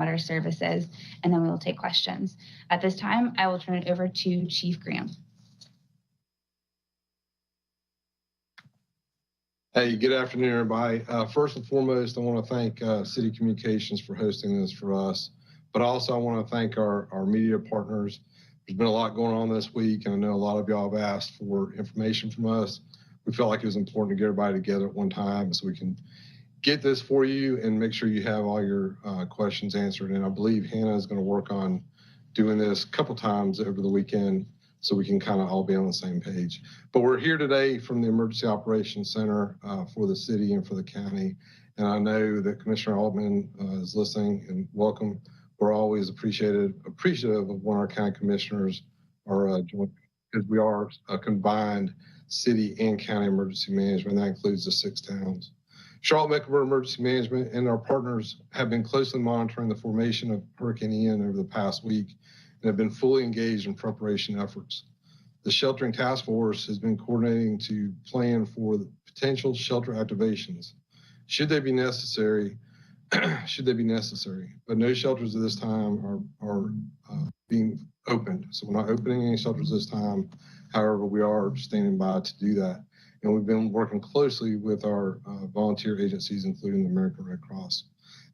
water services, and then we will take questions. At this time, I will turn it over to Chief Graham. Hey, good afternoon, everybody. First and foremost, I want to thank City Communications for hosting this for us, but also I want to thank our media partners. There's been a lot going on this week, and I know a lot of y'all have asked for information from us. We felt like it was important to get everybody together at one time so we can get this for you and make sure you have all your questions answered. And I believe Hannah is going to work on doing this a couple times over the weekend so we can kind of all be on the same page. But we're here today from the Emergency Operations Center for the city and for the county. And I know that Commissioner Altman is listening, and welcome. We're always appreciative of when our county commissioners are joining, because we are a combined city and county emergency management. That includes the 6 towns. Charlotte-Mecklenburg Emergency Management and our partners have been closely monitoring the formation of Hurricane Ian over the past week and have been fully engaged in preparation efforts. The sheltering task force has been coordinating to plan for the potential shelter activations, should they be necessary, but no shelters at this time are being opened. So we're not opening any shelters this time. However, we are standing by to do that. And we've been working closely with our volunteer agencies, including the American Red Cross.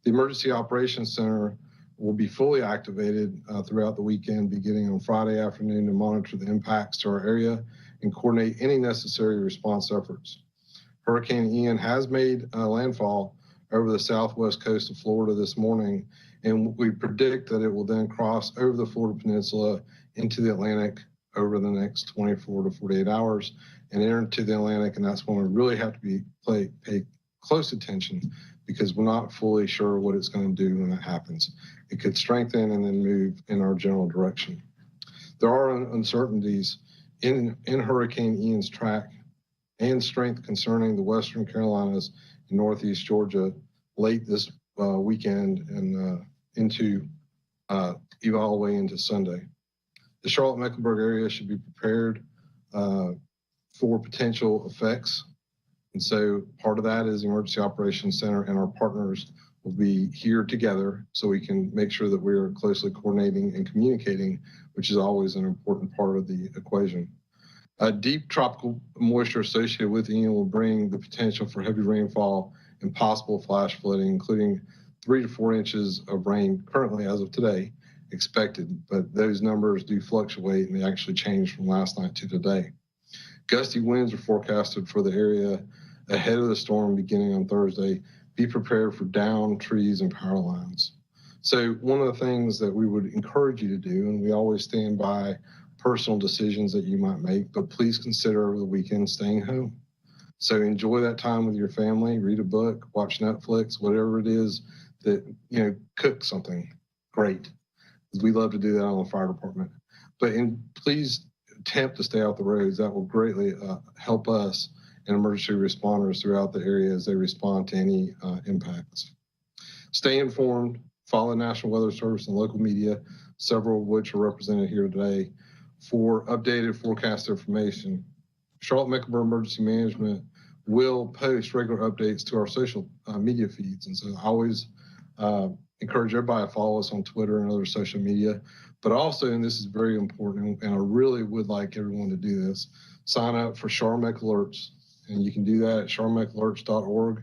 The Emergency Operations Center will be fully activated throughout the weekend, beginning on Friday afternoon, to monitor the impacts to our area and coordinate any necessary response efforts. Hurricane Ian has made landfall over the southwest coast of Florida this morning, and we predict that it will then cross over the Florida Peninsula into the Atlantic over the next 24 to 48 hours and enter into the Atlantic, and that's when we really have to pay close attention, because we're not fully sure what it's going to do when that happens. It could strengthen and then move in our general direction. There are uncertainties in Hurricane Ian's track and strength concerning the Western Carolinas and Northeast Georgia late this weekend and all the way into Sunday. The Charlotte-Mecklenburg area should be prepared for potential effects. And so part of that is the Emergency Operations Center and our partners will be here together so we can make sure that we are closely coordinating and communicating, which is always an important part of the equation. Deep tropical moisture associated with Ian will bring the potential for heavy rainfall and possible flash flooding, including 3 to 4 inches of rain currently, as of today, expected. But those numbers do fluctuate, and they actually change from last night to today. Gusty winds are forecasted for the area ahead of the storm beginning on Thursday. Be prepared for downed trees and power lines. So one of the things that we would encourage you to do, and we always stand by personal decisions that you might make, but please consider over the weekend staying home. So enjoy that time with your family, read a book, watch Netflix, whatever it is that, cook something great. We love to do that on the fire department. But please attempt to stay off the roads. That will greatly help us and emergency responders throughout the area as they respond to any impacts. Stay informed, follow National Weather Service and local media, several of which are represented here today, for updated forecast information. Charlotte-Mecklenburg Emergency Management will post regular updates to our social media feeds. And so I always encourage everybody to follow us on Twitter and other social media. But also, and this is very important, and I really would like everyone to do this, sign up for CharMec Alerts. And you can do that at charmecalerts.org,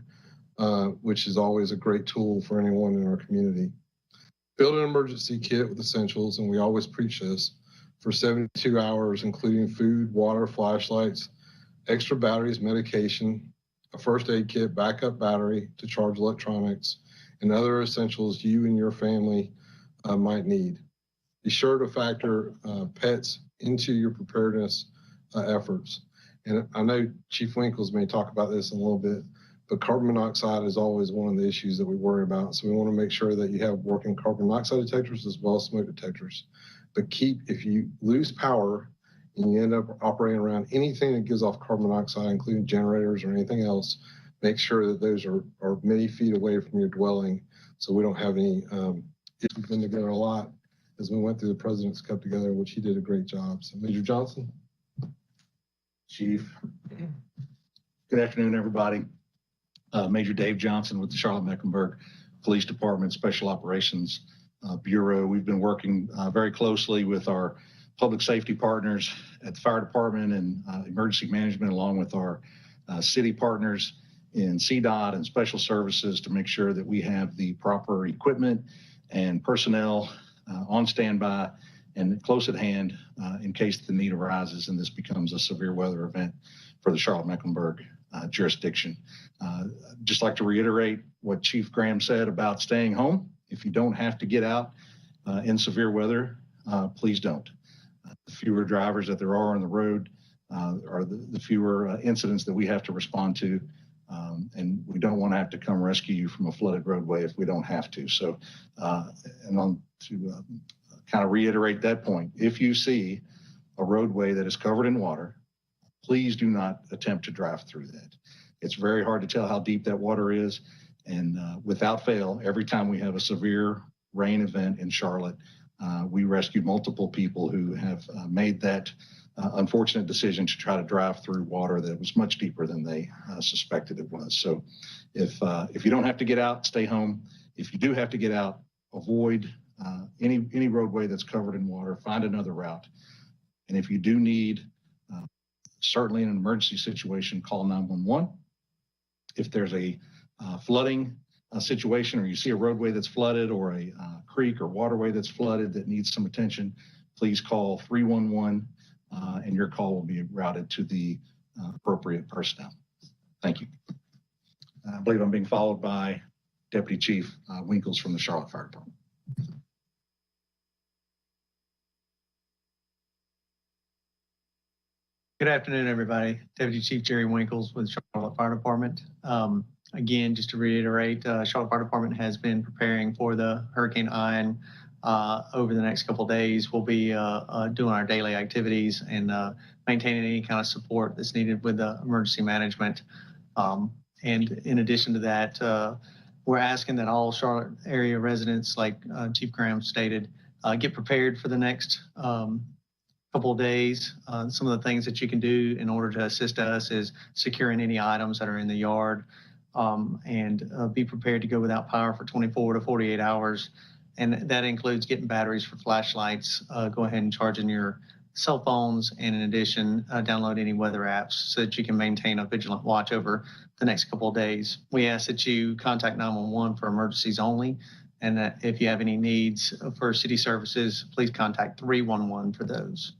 which is always a great tool for anyone in our community. Build an emergency kit with essentials, and we always preach this, for 72 hours, including food, water, flashlights, extra batteries, medication, a first aid kit, backup battery to charge electronics, and other essentials you and your family might need. Be sure to factor pets into your preparedness efforts. And I know Chief Winkles may talk about this in a little bit, but carbon monoxide is always one of the issues that we worry about. So we want to make sure that you have working carbon monoxide detectors as well as smoke detectors. But if you lose power and you end up operating around anything that gives off carbon monoxide, including generators or anything else, make sure that those are many feet away from your dwelling so we don't have any issues. We've been together a lot as we went through the President's Cup together, which he did a great job. So Major Johnson. Chief. Good afternoon, everybody. Major Dave Johnson with the Charlotte-Mecklenburg Police Department, Special Operations Bureau. We've been working very closely with our public safety partners at the fire department and emergency management, along with our city partners in CDOT and special services, to make sure that we have the proper equipment and personnel on standby and close at hand in case the need arises and this becomes a severe weather event for the Charlotte-Mecklenburg jurisdiction. Just like to reiterate what Chief Graham said about staying home. If you don't have to get out in severe weather, please don't. The fewer drivers that there are on the road are the fewer incidents that we have to respond to. And we don't want to have to come rescue you from a flooded roadway if we don't have to. So, and on to kind of reiterate that point, if you see a roadway that is covered in water, please do not attempt to drive through that. It's very hard to tell how deep that water is. And without fail, every time we have a severe rain event in Charlotte, we rescue multiple people who have made that unfortunate decision to try to drive through water that was much deeper than they suspected it was. So if you don't have to get out, stay home. If you do have to get out, avoid any roadway that's covered in water, find another route. And if you do need, certainly in an emergency situation, call 911. If there's a flooding situation, or you see a roadway that's flooded, or a creek or waterway that's flooded that needs some attention, please call 311 and your call will be routed to the appropriate personnel. Thank you. I believe I'm being followed by Deputy Chief Winkles from the Charlotte Fire Department. Good afternoon, everybody. Deputy Chief Jerry Winkles with Charlotte Fire Department. Again, just to reiterate, Charlotte Fire Department has been preparing for the Hurricane Ian over the next couple of days. We'll be doing our daily activities and maintaining any kind of support that's needed with the emergency management. And in addition to that, we're asking that all Charlotte area residents, like Chief Graham stated, get prepared for the next couple of days. Some of the things that you can do in order to assist us is securing any items that are in the yard, and be prepared to go without power for 24 to 48 hours. And that includes getting batteries for flashlights, go ahead and charging your cell phones, and in addition, download any weather apps so that you can maintain a vigilant watch over the next couple of days. We ask that you contact 911 for emergencies only, and that if you have any needs for city services, please contact 311 for those.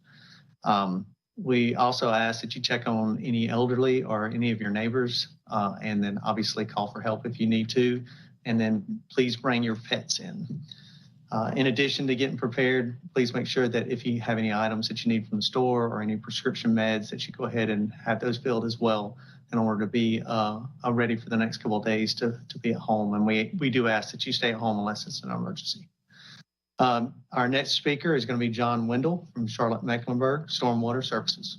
We also ask that you check on any elderly or any of your neighbors, and then obviously call for help if you need to, and then please bring your pets in. In addition to getting prepared, please make sure that if you have any items that you need from the store or any prescription meds, that you go ahead and have those filled as well in order to be ready for the next couple of days to be at home. And we do ask that you stay at home unless it's an emergency. Our next speaker is going to be John Wendell from Charlotte-Mecklenburg Stormwater Services.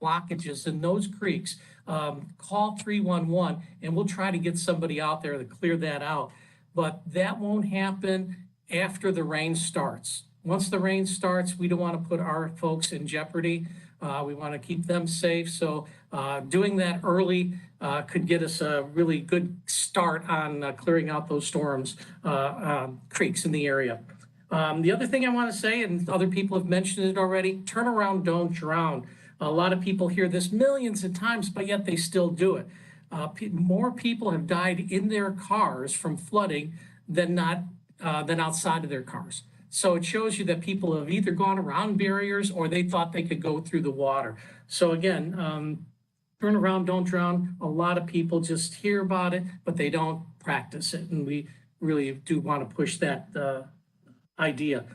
Blockages in those creeks, call 311 and we'll try to get somebody out there to clear that out. But that won't happen after the rain starts. Once the rain starts, we don't want to put our folks in jeopardy. We want to keep them safe. So doing that early could get us a really good start on clearing out those storms, creeks in the area. The other thing I want to say, and other people have mentioned it already, turn around, don't drown. A lot of people hear this millions of times, but yet they still do it. More people have died in their cars from flooding than outside of their cars. So it shows you that people have either gone around barriers or they thought they could go through the water. So again, turn around, don't drown. A lot of people just hear about it, but they don't practice it. And we really do want to push that idea.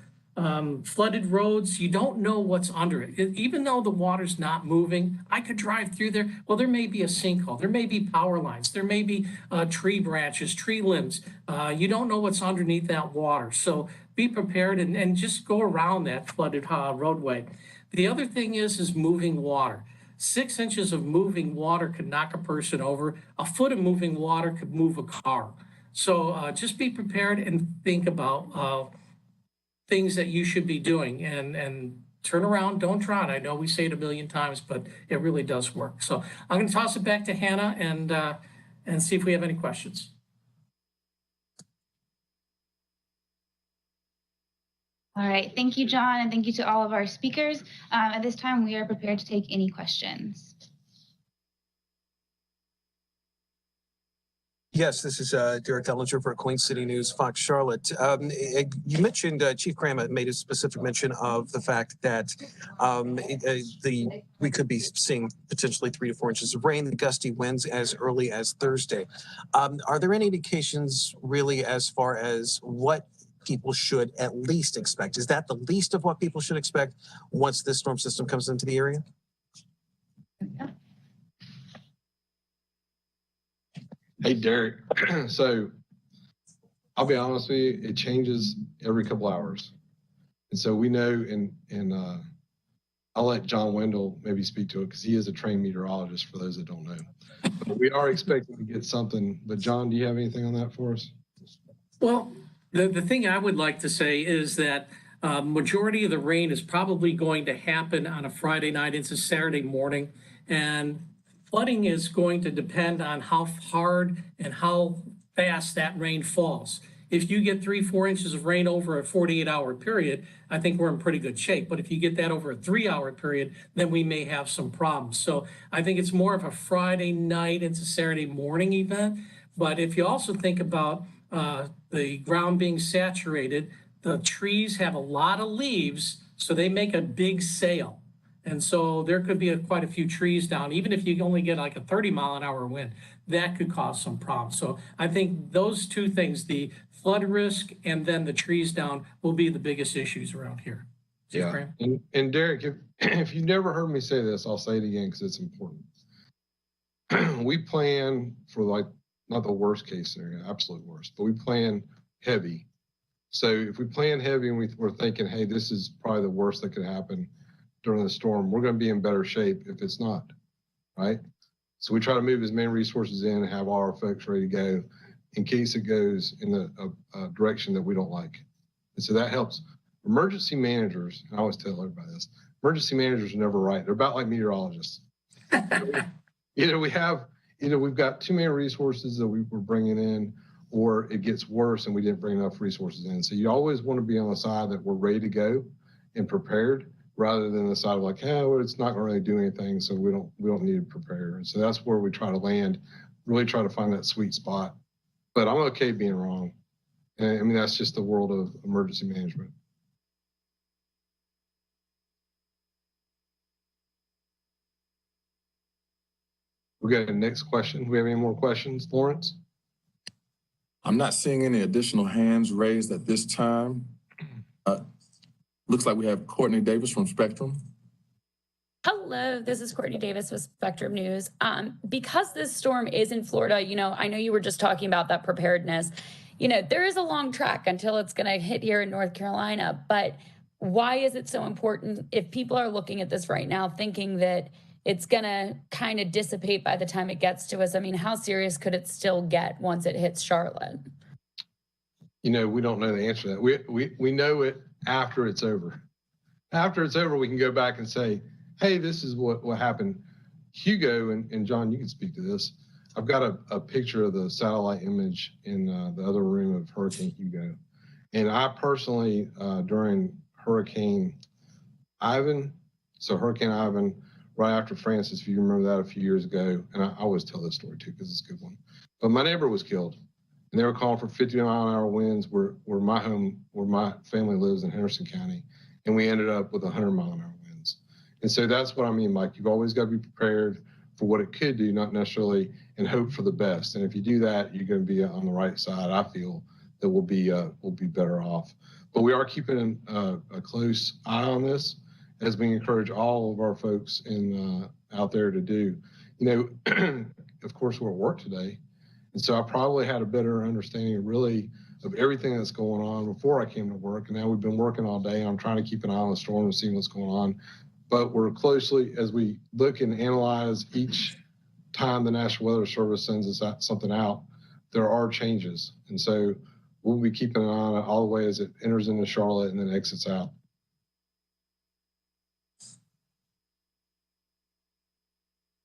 Flooded roads, you don't know what's under it. Even though the water's not moving, I could drive through there. Well, there may be a sinkhole. There may be power lines. There may be tree branches, tree limbs. You don't know what's underneath that water. So be prepared and just go around that flooded roadway. The other thing is moving water. 6 inches of moving water could knock a person over. A foot of moving water could move a car. So just be prepared and think about things that you should be doing and turn around, don't drown. I know we say it a million times, but it really does work. So I'm going to toss it back to Hannah and see if we have any questions. All right, thank you, John, and thank you to all of our speakers. At this time, we are prepared to take any questions. Yes, this is Derek Dellinger for Queen City News, Fox Charlotte. You mentioned, Chief Graham made a specific mention of the fact that we could be seeing potentially 3 to 4 inches of rain and gusty winds as early as Thursday. Are there any indications really as far as what people should at least expect? Is that the least of what people should expect once this storm system comes into the area? Hey, Derek. So I'll be honest with you, it changes every couple hours. And so we know, and I'll let John Wendell maybe speak to it because he is a trained meteorologist for those that don't know. But we are expecting to get something. But John, do you have anything on that for us? Well, the thing I would like to say is that majority of the rain is probably going to happen on a Friday night into Saturday morning. And flooding is going to depend on how hard and how fast that rain falls. If you get 3-4 inches of rain over a 48-hour period, I think we're in pretty good shape. But if you get that over a 3-hour period, then we may have some problems. So I think it's more of a Friday night into Saturday morning event. But if you also think about the ground being saturated, the trees have a lot of leaves, so they make a big sail. And so there could be quite a few trees down. Even if you only get like a 30-mile-an-hour wind, that could cause some problems. So I think those two things, the flood risk and then the trees down, will be the biggest issues around here. Yeah. And Derek, if you've never heard me say this, I'll say it again because it's important. We plan for like, not the worst case scenario, absolute worst, but we plan heavy. So if we plan heavy and we're thinking, hey, this is probably the worst that could happen during the storm, we're going to be in better shape if it's not, right? So we try to move as many resources in and have all our folks ready to go in case it goes in a direction that we don't like. And so that helps. Emergency managers, I always tell everybody this, emergency managers are never right. They're about like meteorologists. Either we've got too many resources that we're bringing in, or it gets worse and we didn't bring enough resources in. So you always want to be on the side that we're ready to go and prepared, rather than the side of like, well, it's not going to really do anything, so we don't need to prepare. And so that's where we try to land, really try to find that sweet spot. But I'm okay being wrong. And I mean, that's just the world of emergency management. We got a next question. Do we have any more questions, Lawrence? I'm not seeing any additional hands raised at this time. Looks like we have Courtney Davis from Spectrum. Hello, this is Courtney Davis with Spectrum News. Because this storm is in Florida, I know you were just talking about that preparedness. There is a long track until it's going to hit here in North Carolina. But why is it so important if people are looking at this right now thinking that it's going to kind of dissipate by the time it gets to us? I mean, how serious could it still get once it hits Charlotte? We don't know the answer to that. We know it after it's over. After it's over, we can go back and say, hey, this is what happened. Hugo, and John, you can speak to this. I've got a picture of the satellite image in the other room of Hurricane Hugo. And I personally, during Hurricane Ivan, right after Francis, if you remember that a few years ago, and I always tell this story too because it's a good one. But my neighbor was killed. And they were calling for 50-mile-an-hour winds where my family lives in Henderson County. And we ended up with 100-mile-an-hour winds. And so that's what I mean, Mike. You've always got to be prepared for what it could do, not necessarily and hope for the best. And if you do that, you're going to be on the right side, I feel, that we'll be better off. But we are keeping a close eye on this, as we encourage all of our folks out there to do. You know, of course, we're at work today, and so I probably had a better understanding really of everything that's going on before I came to work. And now we've been working all day. I'm trying to keep an eye on the storm and see what's going on. But we're closely, as we look and analyze each time the National Weather Service sends us something out, there are changes. And so we'll be keeping an eye on it all the way as it enters into Charlotte and then exits out.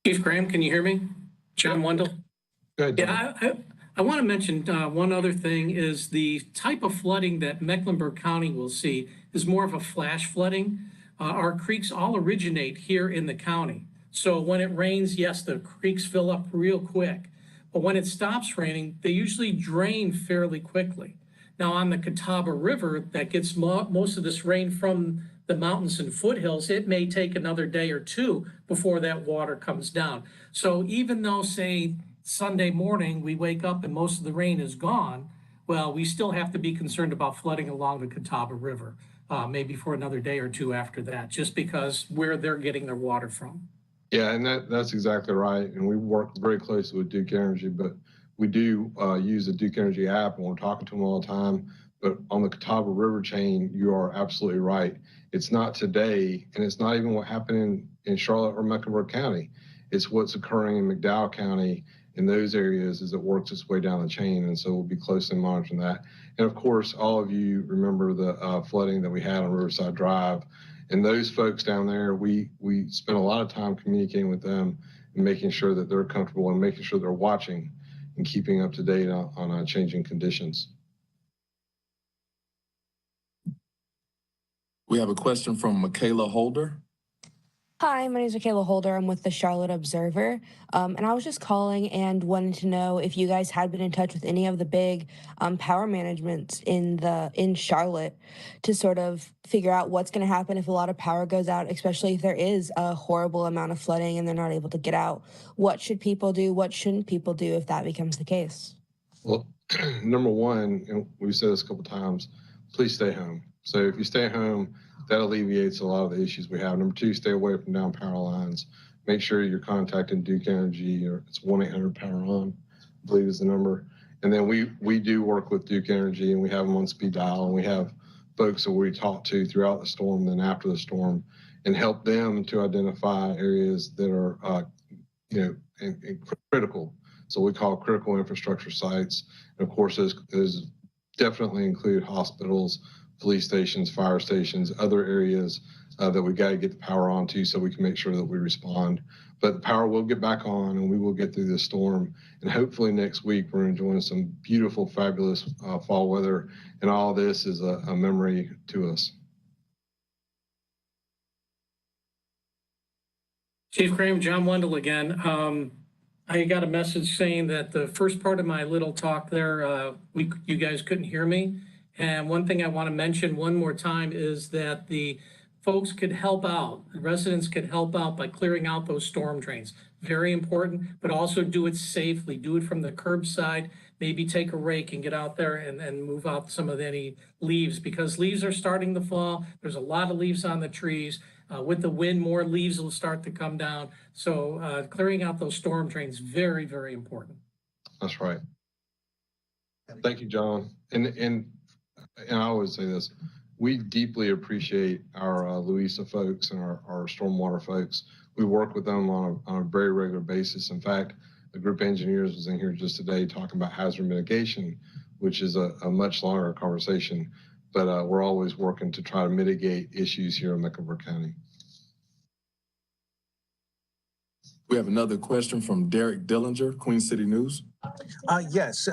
Chief Graham, can you hear me? John Wendell? Go ahead, John. Yeah, I want to mention one other thing is the type of flooding that Mecklenburg County will see is more of a flash flooding. Our creeks all originate here in the county. So when it rains, yes, the creeks fill up real quick. But when it stops raining, they usually drain fairly quickly. Now on the Catawba River, that gets most of this rain from the mountains and foothills, it may take another day or two before that water comes down. So even though, say, Sunday morning, we wake up and most of the rain is gone, well, we still have to be concerned about flooding along the Catawba River, maybe for another day or two after that, just because where they're getting their water from. Yeah, and that's exactly right. And we work very closely with Duke Energy, but we do use the Duke Energy app, and we're talking to them all the time. But on the Catawba River chain, you are absolutely right. It's not today, and it's not even what happened in Charlotte or Mecklenburg County. It's what's occurring in McDowell County in those areas as it works its way down the chain. And so we'll be closely monitoring that. And of course, all of you remember the flooding that we had on Riverside Drive. And those folks down there, we spent a lot of time communicating with them and making sure that they're comfortable and making sure they're watching and keeping up to date on changing conditions. We have a question from Michaela Holder. Hi, my name is Michaela Holder. I'm with the Charlotte Observer. And I was just calling and wanted to know if you guys had been in touch with any of the big power managements in Charlotte to sort of figure out what's going to happen if a lot of power goes out, especially if there is a horrible amount of flooding and they're not able to get out. What should people do? What shouldn't people do if that becomes the case? Well, number one, and we've said this a couple of times, please stay home. So if you stay home, that alleviates a lot of the issues we have. Number two, stay away from down power lines. Make sure you're contacting Duke Energy, or it's 1-800-POWER-ON, I believe is the number. And then we do work with Duke Energy, and we have them on speed dial, and we have folks that we talk to throughout the storm, then after the storm, and help them to identify areas that are, critical. So we call critical infrastructure sites. And of course, those definitely include hospitals, police stations, fire stations, other areas that we got to get the power onto so we can make sure that we respond. But the power will get back on, and we will get through this storm. And hopefully next week we're enjoying some beautiful, fabulous fall weather, and all this is a memory to us. Chief Graham, John Wendell again. I got a message saying that the first part of my little talk there, you guys couldn't hear me. And one thing I want to mention one more time is that the folks could help out, the residents could help out by clearing out those storm drains. Very important, but also do it safely. Do it from the curbside, maybe take a rake and get out there and move out some of any leaves, because leaves are starting to fall. There's a lot of leaves on the trees. With the wind, more leaves will start to come down. So clearing out those storm drains, very, very important. That's right. Thank you, John. And I always say this, we deeply appreciate our Louisa folks and our stormwater folks. We work with them on a very regular basis. In fact, the group of engineers was in here just today talking about hazard mitigation, which is a much longer conversation. But we're always working to try to mitigate issues here in Mecklenburg County. We have another question from Derek Dillinger, Queen City News. Yes,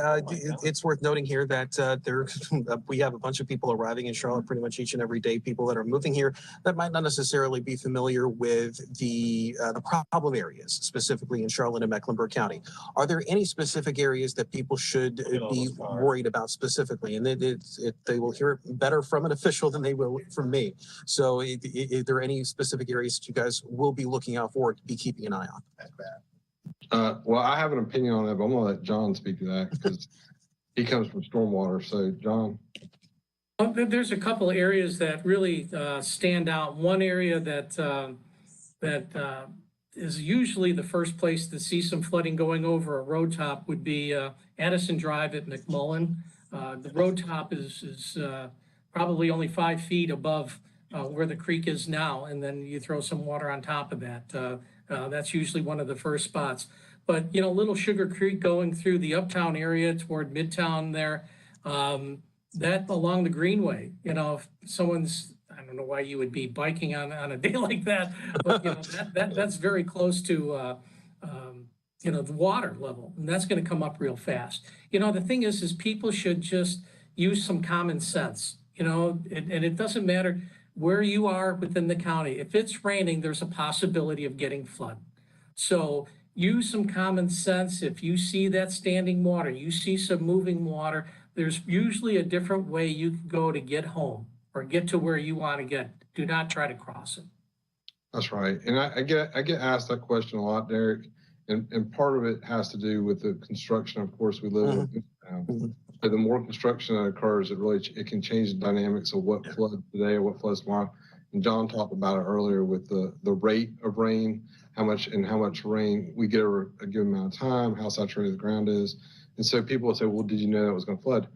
it's worth noting here that we have a bunch of people arriving in Charlotte pretty much each and every day, people that are moving here that might not necessarily be familiar with the problem areas, specifically in Charlotte and Mecklenburg County. Are there any specific areas that people should be worried about specifically? And they will hear it better from an official than they will from me. So are there any specific areas that you guys will be looking out for, be keeping an eye on? Well, I have an opinion on that, but I'm going to let John speak to that because he comes from stormwater. So, John? There's a couple of areas that really stand out. One area that is usually the first place to see some flooding going over a road top would be Addison Drive at McMullen. The road top is probably only 5 feet above where the creek is now, and then you throw some water on top of that. That's usually one of the first spots. But, Little Sugar Creek going through the uptown area toward Midtown there, that along the Greenway, if someone's, I don't know why you would be biking on a day like that, but that's very close to the water level, and that's going to come up real fast. The thing is people should just use some common sense, and it doesn't matter where you are within the county. If it's raining, there's a possibility of getting flood. So use some common sense. If you see that standing water, you see some moving water, there's usually a different way you can go to get home or get to where you want to get. Do not try to cross it. That's right. And I get asked that question a lot, Derek. And part of it has to do with the construction. Of course, we live in but the more construction that occurs, it can change the dynamics of what floods today or what floods tomorrow. And John talked about it earlier with the rate of rain, how much rain we get over a given amount of time, how saturated the ground is. And so people will say, well, did you know that was going to flood?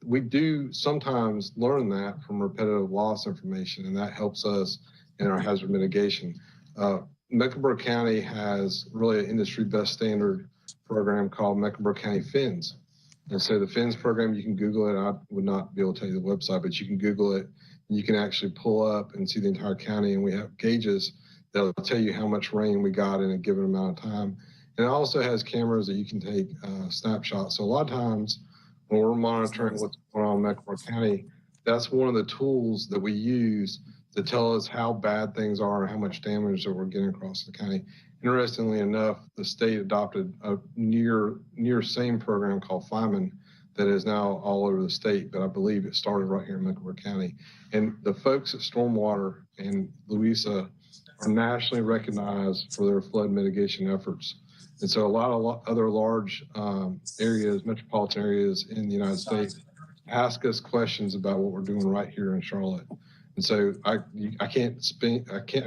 We do sometimes learn that from repetitive loss information, and that helps us in our hazard mitigation. Mecklenburg County has really an industry best standard program called Mecklenburg County FINS. And so the FINS program, you can Google it. I would not be able to tell you the website, but you can Google it. And you can actually pull up and see the entire county. And we have gauges that will tell you how much rain we got in a given amount of time. And it also has cameras that you can take snapshots. So a lot of times when we're monitoring what's going on in Mecklenburg County, that's one of the tools that we use to tell us how bad things are and how much damage that we're getting across the county. Interestingly enough, the state adopted a near same program called FIMAN that is now all over the state, but I believe it started right here in Mecklenburg County. And the folks at Stormwater and Louisa are nationally recognized for their flood mitigation efforts. And so a lot of other large areas, metropolitan areas in the United States, ask us questions about what we're doing right here in Charlotte. And so I can't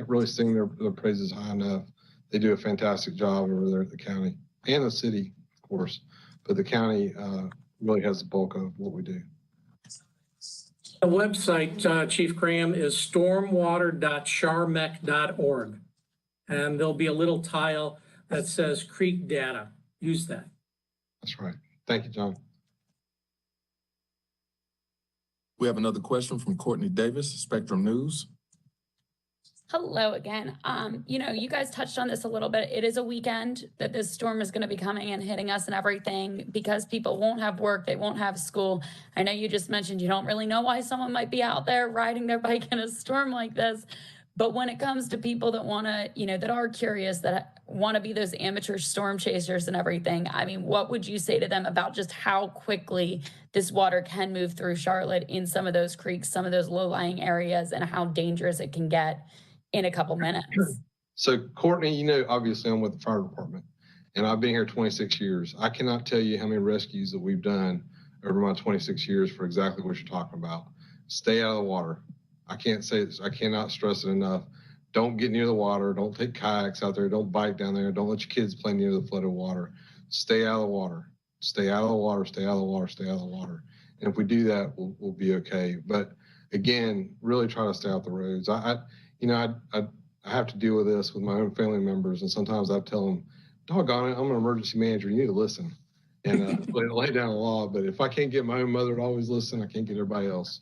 really sing their praises high enough. They do a fantastic job over there at the county and the city, of course, but the county really has the bulk of what we do. The website, Chief Graham, is stormwater.charmec.org. And there'll be a little tile that says creek data. Use that. That's right. Thank you, John. We have another question from Courtney Davis, Spectrum News. Hello again. You guys touched on this a little bit. It is a weekend that this storm is going to be coming and hitting us and everything because people won't have work. They won't have school. I know you just mentioned you don't really know why someone might be out there riding their bike in a storm like this. But when it comes to people that want to, that are curious, that want to be those amateur storm chasers and everything, I mean, what would you say to them about just how quickly this water can move through Charlotte in some of those creeks, some of those low-lying areas, and how dangerous it can get in a couple minutes? So, Courtney, obviously I'm with the fire department, and I've been here 26 years. I cannot tell you how many rescues that we've done over my 26 years for exactly what you're talking about. Stay out of the water. I cannot stress it enough. Don't get near the water. Don't take kayaks out there. Don't bike down there. Don't let your kids play near the flooded water. Stay out of the water. Stay out of the water. Stay out of the water. Stay out of the water. And if we do that, we'll be okay. But again, really try to stay off the roads. I have to deal with this with my own family members, and sometimes I tell them, doggone it, I'm an emergency manager. You need to listen and lay down the law. But if I can't get my own mother to always listen, I can't get everybody else.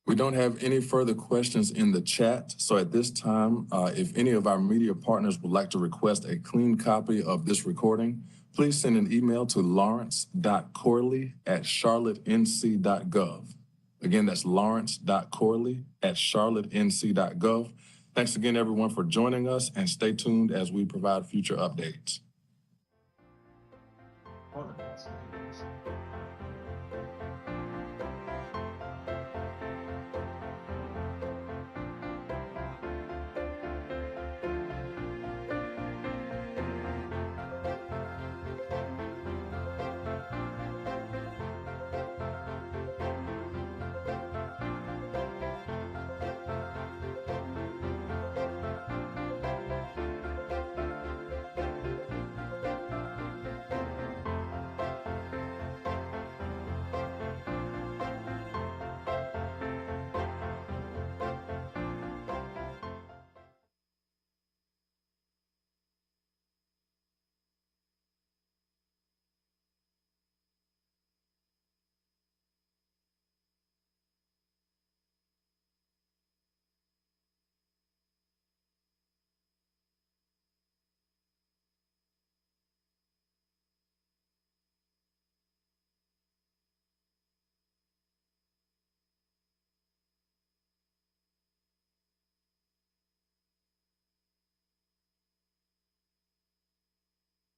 We don't have any further questions in the chat. So at this time, if any of our media partners would like to request a clean copy of this recording, please send an email to lawrence.corley@charlottenc.gov. Again, that's lawrence.corley@charlottenc.gov. Thanks again, everyone, for joining us, and stay tuned as we provide future updates.